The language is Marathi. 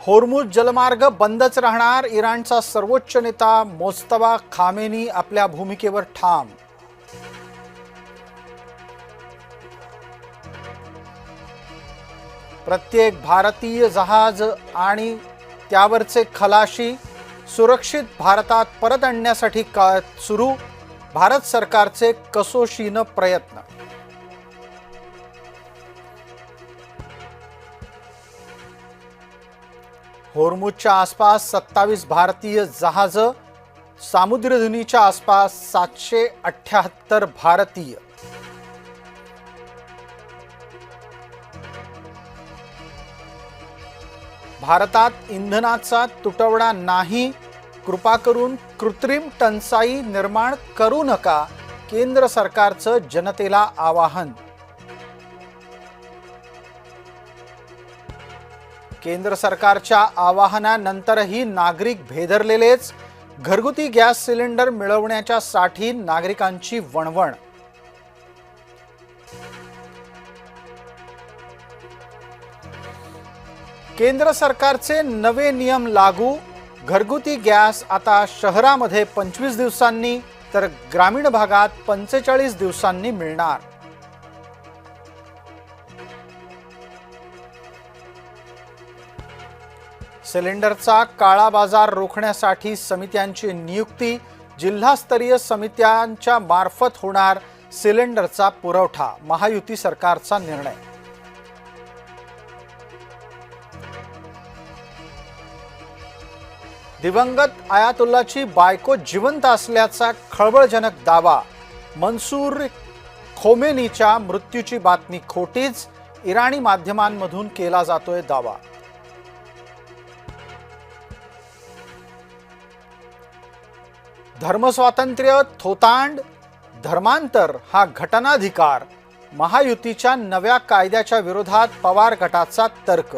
होर्मुझ जलमार्ग बंदच राहणार, इराणचा सर्वोच्च नेता मोस्तफा खामेनी आपल्या भूमिकेवर ठाम. प्रत्येक भारतीय जहाज आणि त्यावरचे खलाशी सुरक्षित भारतात परत आणण्यासाठी सुरू भारत सरकारचे कसोशीने प्रयत्न. होर्मुझच्या आसपास 27 भारतीय जहाज, सामुद्रधुनीच्या आसपास 778 भारतीय. भारतात इंधनाचा तुटवडा नाही, कृपा करून कृत्रिम टंचाई निर्माण करू नका, केंद्र सरकारचं जनतेला आवाहन. केंद्र सरकारच्या आवाहनानंतरही नागरिक भेदरलेलेच, घरगुती गॅस सिलेंडर मिळवण्याच्या साठी नागरिकांची वणवण. केंद्र सरकारचे नवे नियम लागू, घरगुती गॅस आता शहरामध्ये 25 दिवसांनी तर ग्रामीण भागात 45 दिवसांनी मिळणार. सिलेंडरचा काळा बाजार रोखण्यासाठी समित्यांची नियुक्ती, जिल्हास्तरीय समित्यांच्या मार्फत होणार सिलेंडरचा पुरवठा, महायुती सरकारचा निर्णय. दिवंगत आयातुल्लाची बायको जिवंत असल्याचा खळबळजनक दावा, मंसूर खोमेनीच्या मृत्यूची बातमी खोटीच, इराणी माध्यमांमधून केला जातोय दावा. धर्मस्वातंत्र्य थोतांड, धर्मांतर हा घटनाधिकार, महायुतीच्या नव्या कायद्याच्या विरोधात पवार गटाचा तर्क.